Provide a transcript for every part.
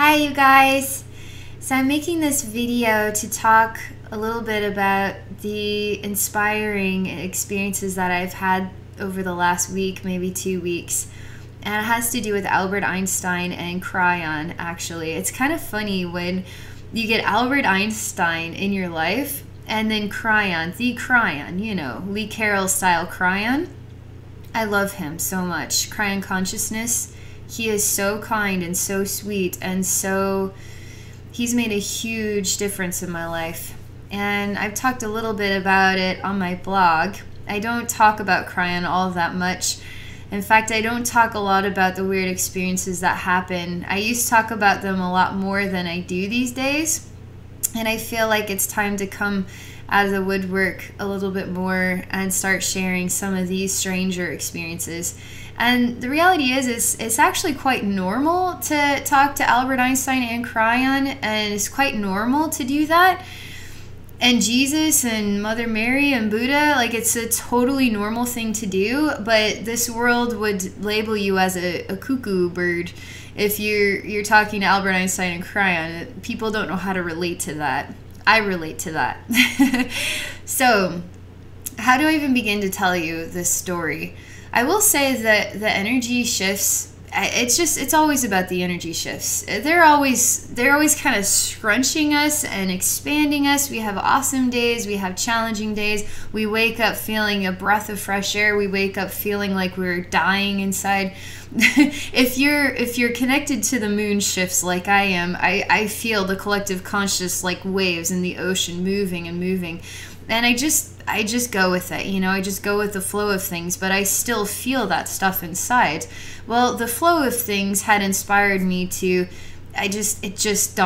Hi you guys! So I'm making this video to talk a little bit about the inspiring experiences that I've had over the last week, maybe 2 weeks. And it has to do with Albert Einstein and Kryon, actually. It's kind of funny when you get Albert Einstein in your life and then Kryon, the Kryon, you know, Lee Carroll style Kryon. I love him so much. Kryon consciousness. He is so kind and so sweet and he's made a huge difference in my life. And I've talked a little bit about it on my blog. I don't talk about Kryon all that much. In fact, I don't talk a lot about the weird experiences that happen. I used to talk about them a lot more than I do these days. And I feel like it's time to come out of the woodwork a little bit more and start sharing some of these stranger experiences. And the reality is it's actually quite normal to talk to Albert Einstein and Kryon, and it's quite normal to do that. And Jesus and Mother Mary and Buddha, like, it's a totally normal thing to do, but this world would label you as a cuckoo bird if you're talking to Albert Einstein and Kryon. People don't know how to relate to that. I relate to that. So, how do I even begin to tell you this story? I will say that the energy shifts, it's always about the energy shifts. They're always kind of scrunching us and expanding us. We have awesome days, we have challenging days. We wake up feeling a breath of fresh air. We wake up feeling like we're dying inside. If you're connected to the moon shifts like I am, I feel the collective conscious like waves in the ocean moving and moving. And I just go with it, you know, I just go with the flow of things, but I still feel that stuff inside. Well, the flow of things had inspired me to, it just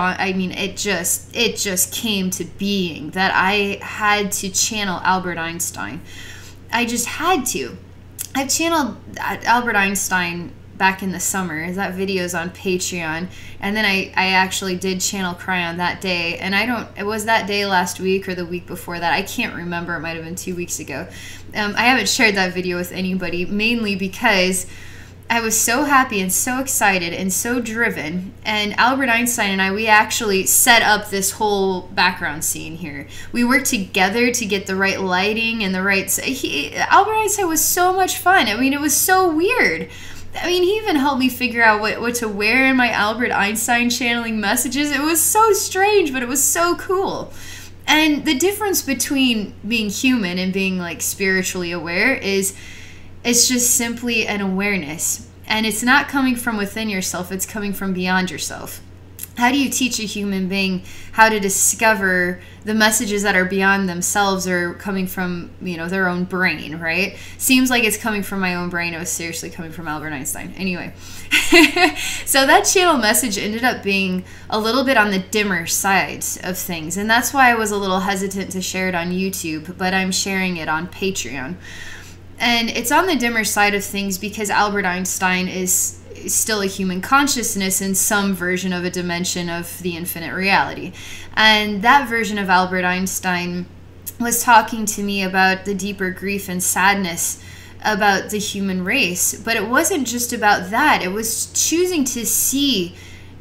came to being that I had to channel Albert Einstein. I just had to. I've channeled Albert Einstein back in the summer. That video's on Patreon, and then I actually did channel Kryon that day, and it was that day last week or the week before that, I can't remember, it might have been 2 weeks ago. I haven't shared that video with anybody, mainly because I was so happy and so excited and so driven, and Albert Einstein and I, we actually set up this whole background scene here. We worked together to get the right lighting and the right... Albert Einstein was so much fun. I mean, it was so weird. I mean, he even helped me figure out what to wear in my Albert Einstein channeling messages. It was so strange, but it was so cool. And the difference between being human and being like spiritually aware is it's just simply an awareness. And it's not coming from within yourself, it's coming from beyond yourself. How do you teach a human being how to discover the messages that are beyond themselves or coming from, you know, their own brain, right? Seems like it's coming from my own brain. It was seriously coming from Albert Einstein. Anyway, so that channel message ended up being a little bit on the dimmer side of things. And that's why I was a little hesitant to share it on YouTube, but I'm sharing it on Patreon. And it's on the dimmer side of things because Albert Einstein is still a human consciousness in some version of a dimension of the infinite reality. And that version of Albert Einstein was talking to me about the deeper grief and sadness about the human race. But it wasn't just about that. It was choosing to see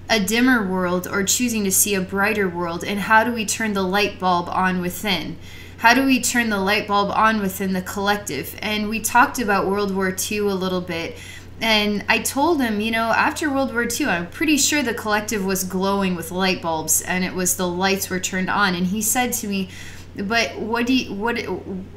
a dimmer world or choosing to see a brighter world. And how do we turn the light bulb on within? How do we turn the light bulb on within the collective? And we talked about World War II a little bit. And I told him, you know, after World War II, I'm pretty sure the collective was glowing with light bulbs and it was the lights were turned on. And he said to me, but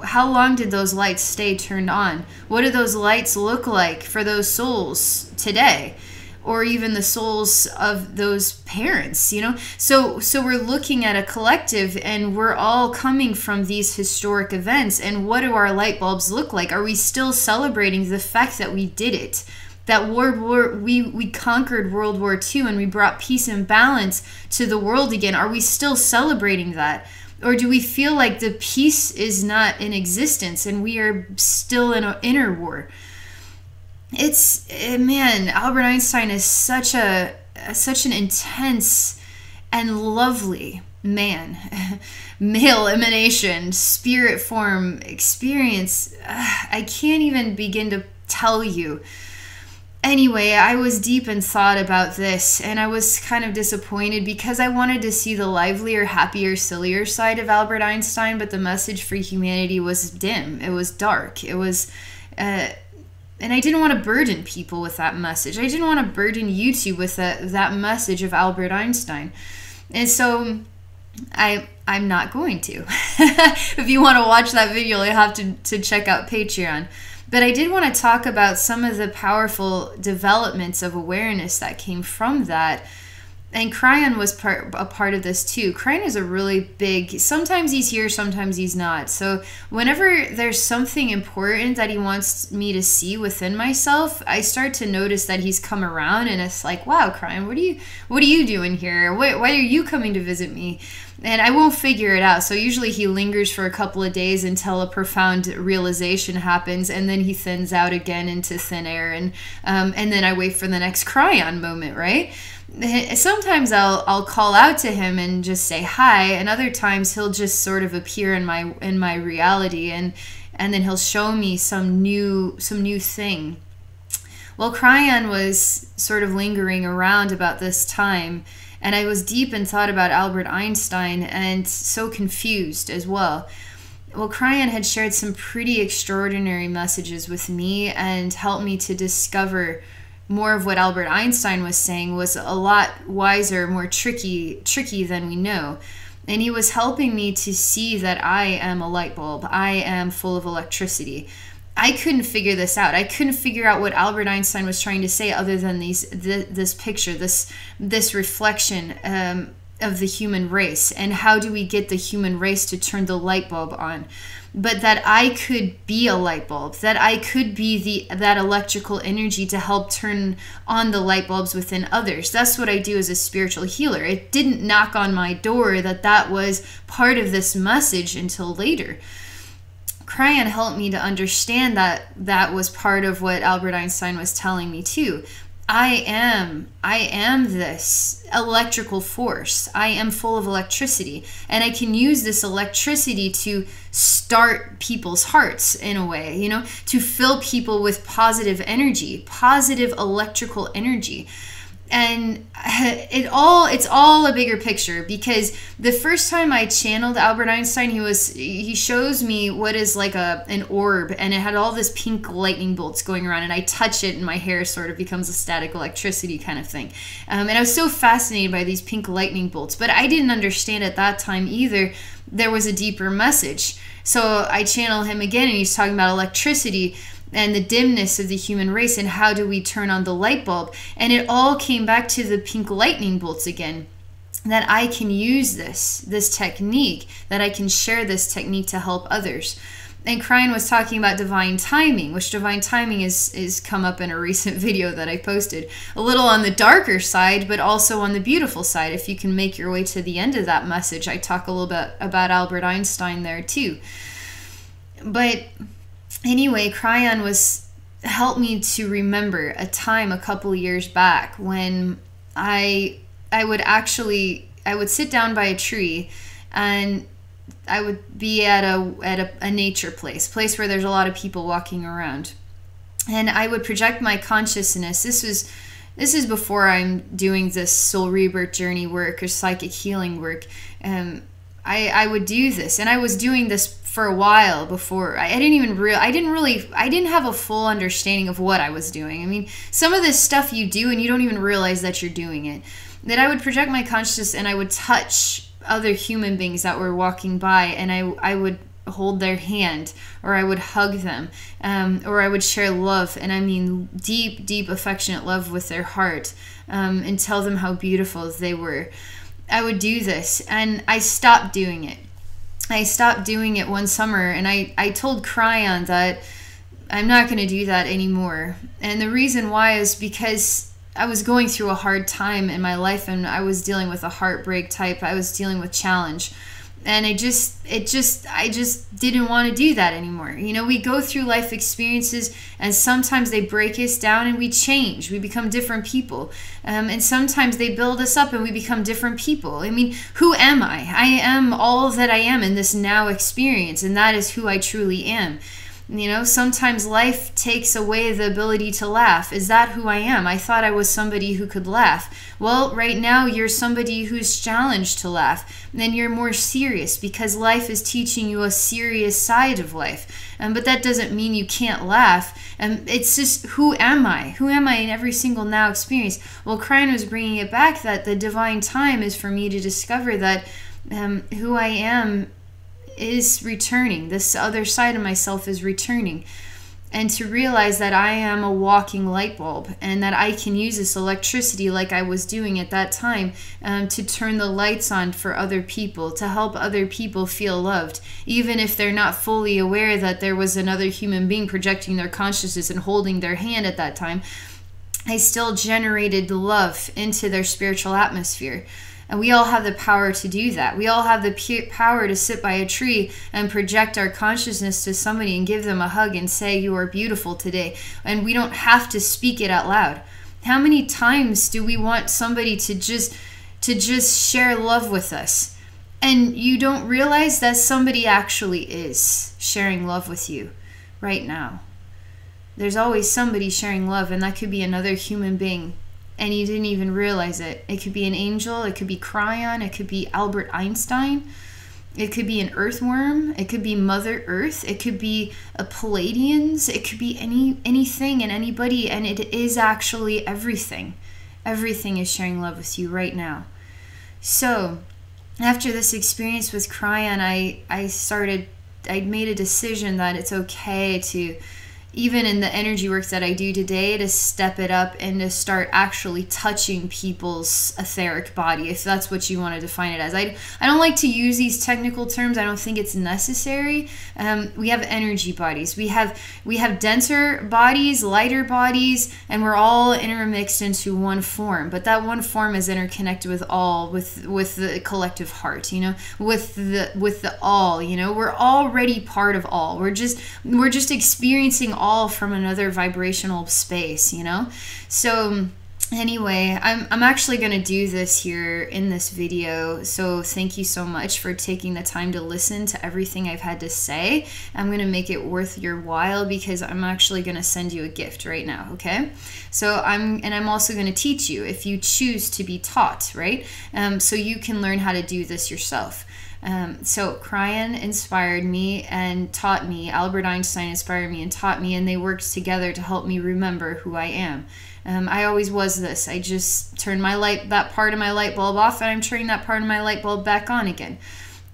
how long did those lights stay turned on? What do those lights look like for those souls today? Or even the souls of those parents, you know? So we're looking at a collective and we're all coming from these historic events. And what do our light bulbs look like? Are we still celebrating the fact that we did it? That we conquered World War II and we brought peace and balance to the world again. Are we still celebrating that? Or do we feel like the peace is not in existence and we are still in an inner war? Man, Albert Einstein is such an intense and lovely man. Male emanation, spirit form, experience. I can't even begin to tell you. Anyway, I was deep in thought about this, and I was kind of disappointed because I wanted to see the livelier, happier, sillier side of Albert Einstein, but the message for humanity was dim. It was dark. It was, and I didn't want to burden people with that message. I didn't want to burden YouTube with that message of Albert Einstein. And so I'm not going to. If you want to watch that video, you have to check out Patreon. But I did want to talk about some of the powerful developments of awareness that came from that. And Kryon was a part of this too. Kryon is a really big, sometimes he's here, sometimes he's not. So whenever there's something important that he wants me to see within myself, I start to notice that he's come around, and it's like, wow, Kryon, what are you doing here? Why are you coming to visit me? And I won't figure it out. So usually he lingers for a couple of days until a profound realization happens, and then he thins out again into thin air, and then I wait for the next Kryon moment, right? Sometimes I'll call out to him and just say hi, and other times he'll just sort of appear in my reality, and then he'll show me some new thing. Well, Kryon was sort of lingering around about this time, and I was deep in thought about Albert Einstein and so confused as well. Well, Kryon had shared some pretty extraordinary messages with me and helped me to discover more of what Albert Einstein was saying was a lot wiser, more tricky than we know. And he was helping me to see that I am a light bulb. I am full of electricity. I couldn't figure this out. I couldn't figure out what Albert Einstein was trying to say other than this picture, this reflection of the human race, and how do we get the human race to turn the light bulb on. But that I could be a light bulb, that I could be that electrical energy to help turn on the light bulbs within others. That's what I do as a spiritual healer. It didn't knock on my door that was part of this message until later. Kryon helped me to understand that was part of what Albert Einstein was telling me too. I am this electrical force. I am full of electricity, and I can use this electricity to start people's hearts in a way, to fill people with positive energy, positive electrical energy. And it's all a bigger picture, because the first time I channeled Albert Einstein, he shows me what is like an orb, and it had all this pink lightning bolts going around, and I touch it and my hair sort of becomes a static electricity kind of thing. And I was so fascinated by these pink lightning bolts, but I didn't understand at that time either there was a deeper message. So I channel him again, and he's talking about electricity and the dimness of the human race, and how do we turn on the light bulb. And it all came back to the pink lightning bolts again, that I can use this technique, that I can share this technique to help others. And Kryon was talking about divine timing, which divine timing is come up in a recent video that I posted. A little on the darker side, but also on the beautiful side. If you can make your way to the end of that message, I talk a little bit about Albert Einstein there too. But anyway, Kryon helped me to remember a time a couple of years back when I would sit down by a tree, and I would be at a nature place where there's a lot of people walking around, and I would project my consciousness. This is before I'm doing this soul rebirth journey work or psychic healing work. I would do this, and I was doing this for a while before. I didn't have a full understanding of what I was doing. I mean, some of this stuff you do and you don't even realize that you're doing it. That I would project my consciousness, and I would touch other human beings that were walking by, and I would hold their hand, or I would hug them, or I would share love, and I mean deep affectionate love with their heart, and tell them how beautiful they were. I would do this, and I stopped doing it. I stopped doing it one summer, and I told Kryon that I'm not going to do that anymore. And the reason why is because I was going through a hard time in my life, and I was dealing with a heartbreak type. I was dealing with challenge. And I just didn't want to do that anymore. We go through life experiences, and sometimes they break us down and we change. We become different people. And sometimes they build us up and we become different people. I mean, who am I? I am all that I am in this now experience, and that is who I truly am. You know, sometimes life takes away the ability to laugh. Is that who I am? I thought I was somebody who could laugh. Well, right now you're somebody who's challenged to laugh. Then you're more serious because life is teaching you a serious side of life. But that doesn't mean you can't laugh. It's just, who am I? Who am I in every single now experience? Well, Kryon was bringing it back that the divine time is for me to discover that who I am is returning. This other side of myself is returning. And to realize that I am a walking light bulb and that I can use this electricity like I was doing at that time to turn the lights on for other people, to help other people feel loved, even if they're not fully aware that there was another human being projecting their consciousness and holding their hand at that time. I still generated love into their spiritual atmosphere. And we all have the power to do that. We all have the power to sit by a tree and project our consciousness to somebody and give them a hug and say, you are beautiful today. And we don't have to speak it out loud. How many times do we want somebody to just share love with us? And you don't realize that somebody actually is sharing love with you right now. There's always somebody sharing love, and that could be another human being. And you didn't even realize it. It could be an angel. It could be Kryon. It could be Albert Einstein. It could be an earthworm. It could be Mother Earth. It could be a Palladians. It could be anything and anybody. And it is actually everything. Everything is sharing love with you right now. So after this experience with Kryon, I made a decision that it's okay to, even in the energy work that I do today, to step it up and to start actually touching people's etheric body, if that's what you want to define it as. I don't like to use these technical terms. I don't think it's necessary. We have energy bodies. We have denser bodies, lighter bodies, and we're all intermixed into one form. But that one form is interconnected with all, with the collective heart, you know, with the all, you know. We're already part of all. We're just experiencing all from another vibrational space, you know. So anyway, I'm actually going to do this here in this video, so thank you so much for taking the time to listen to everything I've had to say. I'm going to make it worth your while because I'm actually going to send you a gift right now, okay? So I'm also going to teach you if you choose to be taught, right? So you can learn how to do this yourself. So Kryon inspired me and taught me, Albert Einstein inspired me and taught me, and they worked together to help me remember who I am. I always was this. I just turned that part of my light bulb off, and I'm turning that part of my light bulb back on again.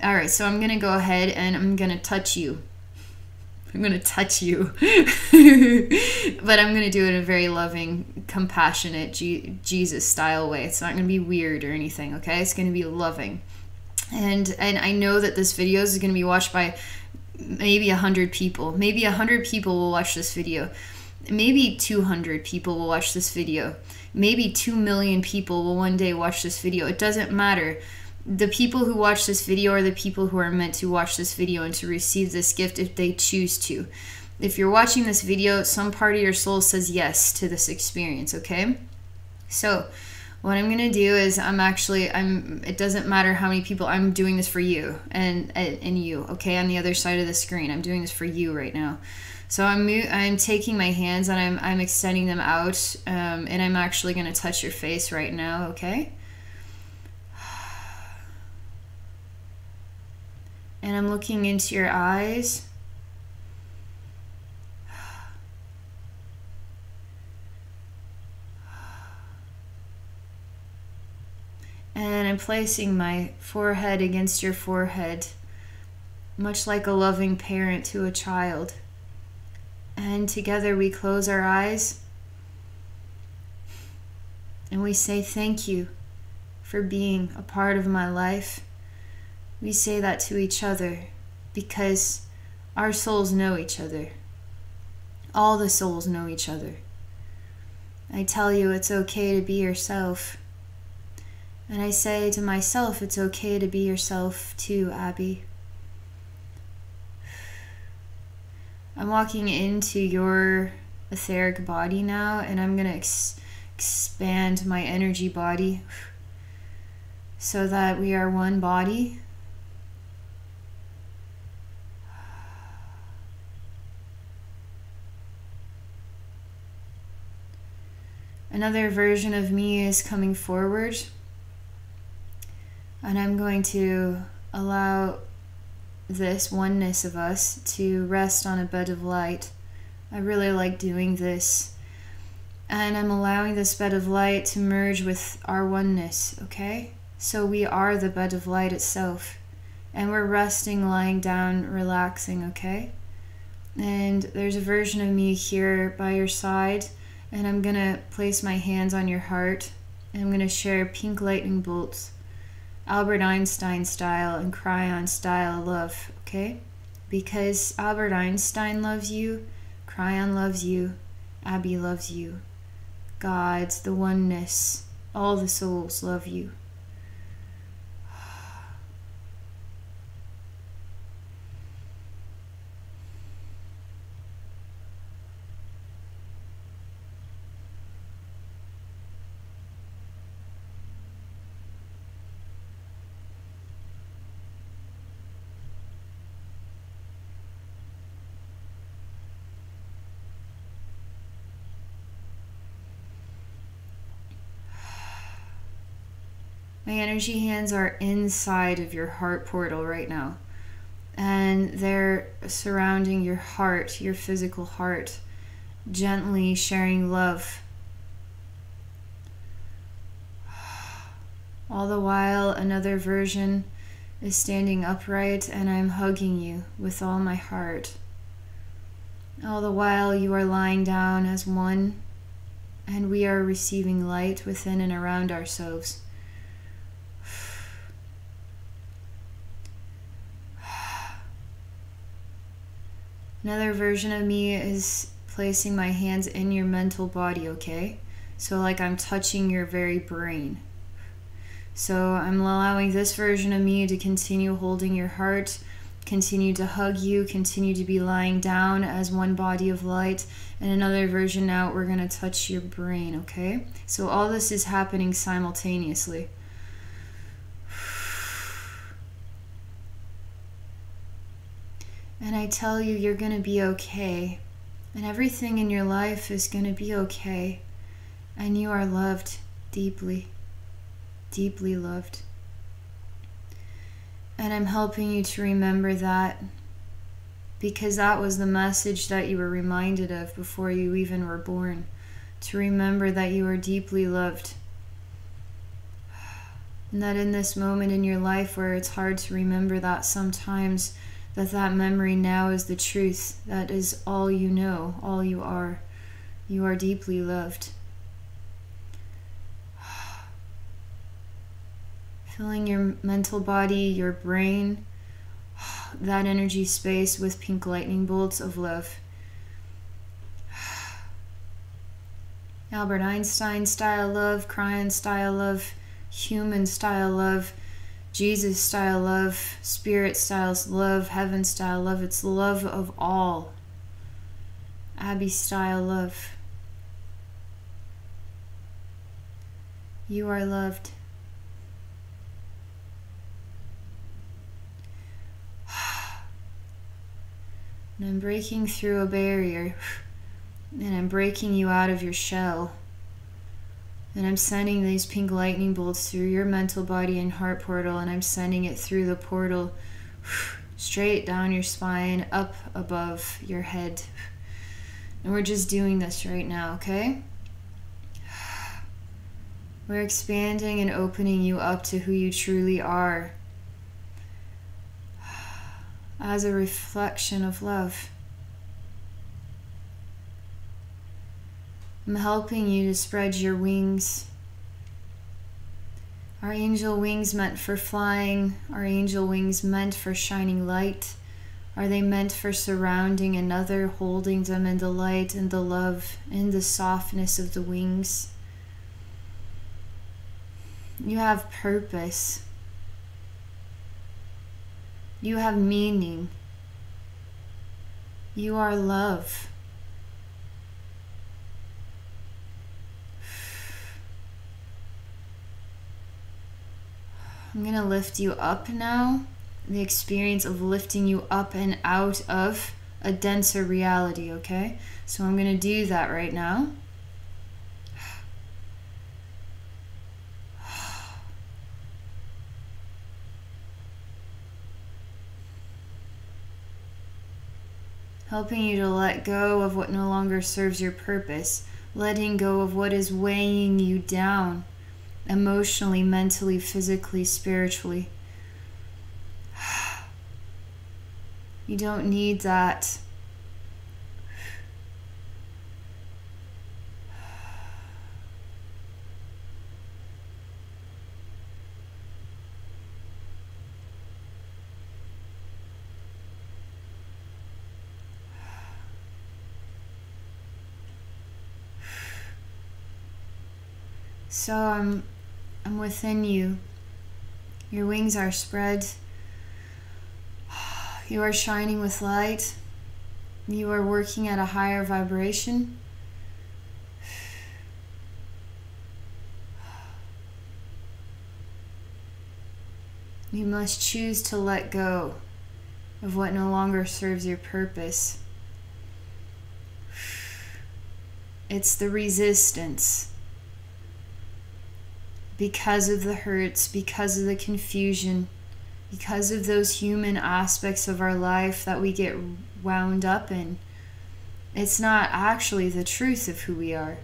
All right, so I'm going to go ahead and I'm going to touch you. I'm going to touch you. But I'm going to do it in a very loving, compassionate, Jesus style way. It's not going to be weird or anything, okay? It's going to be loving. And I know that this video is going to be watched by maybe 100 people. Maybe 100 people will watch this video. Maybe 200 people will watch this video. Maybe 2 million people will one day watch this video. It doesn't matter. The people who watch this video are the people who are meant to watch this video and to receive this gift if they choose to. If you're watching this video, some part of your soul says yes to this experience, okay? So what I'm going to do is it doesn't matter how many people, I'm doing this for you and you, okay, on the other side of the screen. I'm doing this for you right now. So I'm taking my hands and I'm extending them out, and I'm actually going to touch your face right now, okay? And I'm looking into your eyes. And I'm placing my forehead against your forehead, much like a loving parent to a child. And together we close our eyes and we say thank you for being a part of my life. We say that to each other because our souls know each other. All the souls know each other. I tell you it's okay to be yourself. And I say to myself, it's okay to be yourself too, Abby. I'm walking into your etheric body now, and I'm going to expand my energy body so that we are one body. Another version of me is coming forward, and I'm going to allow this oneness of us to rest on a bed of light. I really like doing this. And I'm allowing this bed of light to merge with our oneness, okay? So we are the bed of light itself. And we're resting, lying down, relaxing, okay? And there's a version of me here by your side, and I'm gonna place my hands on your heart, and I'm gonna share pink lightning bolts, Albert Einstein style and Kryon style love, okay? Because Albert Einstein loves you, Kryon loves you, Abbey loves you, God, the oneness, all the souls love you. My energy hands are inside of your heart portal right now, and they're surrounding your heart, your physical heart, gently sharing love. All the while, another version is standing upright, and I'm hugging you with all my heart. All the while, you are lying down as one, and we are receiving light within and around ourselves. Another version of me is placing my hands in your mental body, okay? So like I'm touching your very brain. So I'm allowing this version of me to continue holding your heart, continue to hug you, continue to be lying down as one body of light. And another version now, we're going to touch your brain, okay? So all this is happening simultaneously. And I tell you, you're going to be okay. And everything in your life is going to be okay. And you are loved deeply, deeply loved. And I'm helping you to remember that, because that was the message that you were reminded of before you even were born. To remember that you are deeply loved. And that in this moment in your life where it's hard to remember that sometimes, that memory now is the truth. That is all you know, all you are. You are deeply loved. Filling your mental body, your brain, that energy space with pink lightning bolts of love. Albert Einstein style love, Kryon style love, human style love, Jesus style love, spirit style love, heaven style love. It's love of all. Abbey style love. You are loved. And I'm breaking through a barrier, and I'm breaking you out of your shell. And I'm sending these pink lightning bolts through your mental body and heart portal, and I'm sending it through the portal straight down your spine, up above your head. And we're just doing this right now, okay? We're expanding and opening you up to who you truly are as a reflection of love. I'm helping you to spread your wings. Our angel wings meant for flying. Our angel wings meant for shining light. Are they meant for surrounding another, holding them in the light and the love and the softness of the wings? You have purpose. You have meaning. You are love. I'm going to lift you up now. The experience of lifting you up and out of a denser reality, okay? So I'm going to do that right now. helping you to let go of what no longer serves your purpose, letting go of what is weighing you down emotionally, mentally, physically, spiritually. You don't need that. So I'm within you. Your wings are spread. You are shining with light. You are working at a higher vibration. You must choose to let go of what no longer serves your purpose. It's the resistance. Because of the hurts, because of the confusion, because of those human aspects of our life that we get wound up in. It's not actually the truth of who we are.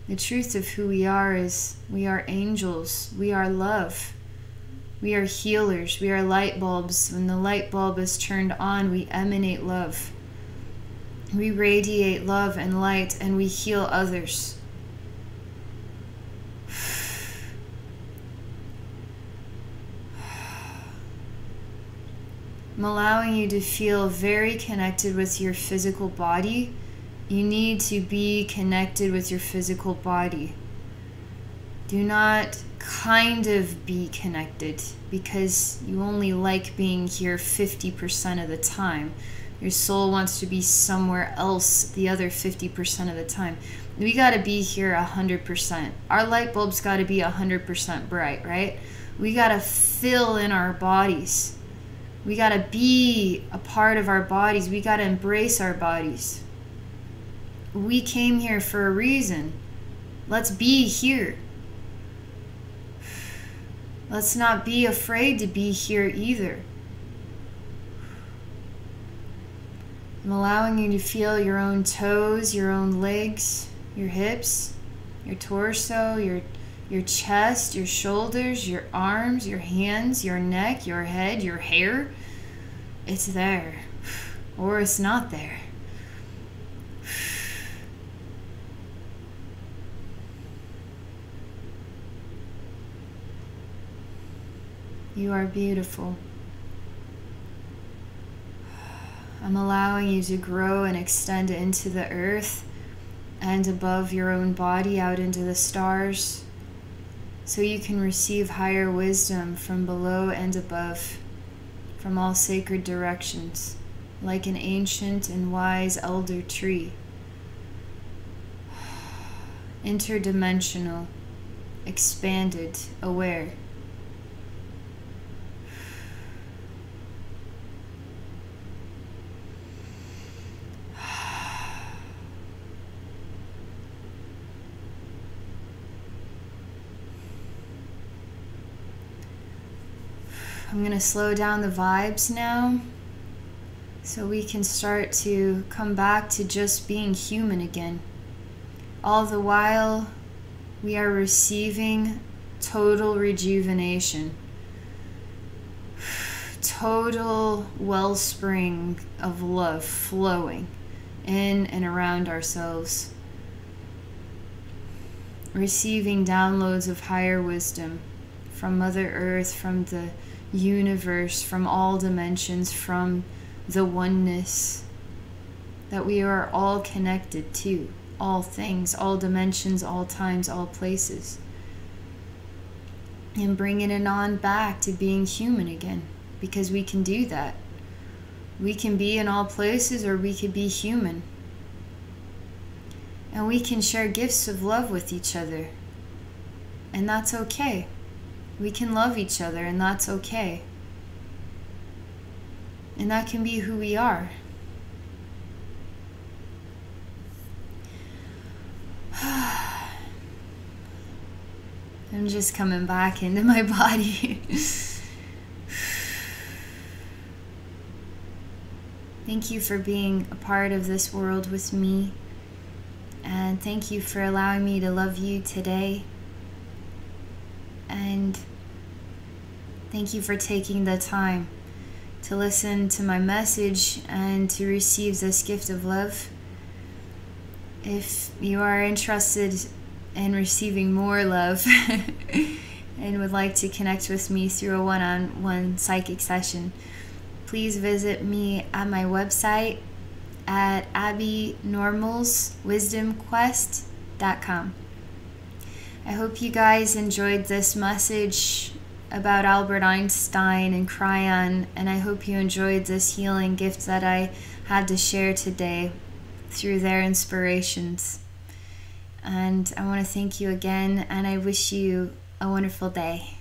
The truth of who we are is we are angels. We are love. We are healers. We are light bulbs. When the light bulb is turned on, we emanate love. We radiate love and light, and we heal others. I'm allowing you to feel very connected with your physical body. You need to be connected with your physical body. Do not kind of be connected, because you only like being here 50% of the time. Your soul wants to be somewhere else the other 50% of the time. We got to be here 100%. Our light bulb's got to be 100% bright, right? We got to fill in our bodies. We got to be a part of our bodies. We got to embrace our bodies. We came here for a reason. Let's be here. Let's not be afraid to be here either. I'm allowing you to feel your own toes, your own legs, your hips, your torso, your chest, your shoulders, your arms, your hands, your neck, your head, your hair. It's there, or it's not there. You are beautiful. I'm allowing you to grow and extend into the earth and above your own body out into the stars, so you can receive higher wisdom from below and above, from all sacred directions, like an ancient and wise elder tree. Interdimensional, expanded, aware. I'm going to slow down the vibes now so we can start to come back to just being human again. All the while, we are receiving total rejuvenation, total wellspring of love flowing in and around ourselves, receiving downloads of higher wisdom from Mother Earth, from the universe, from all dimensions, from the oneness that we are all connected to, all things, all dimensions, all times, all places, and bringing it on back to being human again, because we can do that. We can be in all places, or we could be human, and we can share gifts of love with each other, and that's okay. We can love each other, and that's okay. And that can be who we are. I'm just coming back into my body. Thank Thank you for being a part of this world with me. And thank you for allowing me to love you today. And thank you for taking the time to listen to my message and to receive this gift of love. If you are interested in receiving more love and would like to connect with me through a one-on-one psychic session, please visit me at my website at abbeynormalswisdomquest.com. I hope you guys enjoyed this message about Albert Einstein and Kryon, and I hope you enjoyed this healing gift that I had to share today through their inspirations. And I want to thank you again, and I wish you a wonderful day.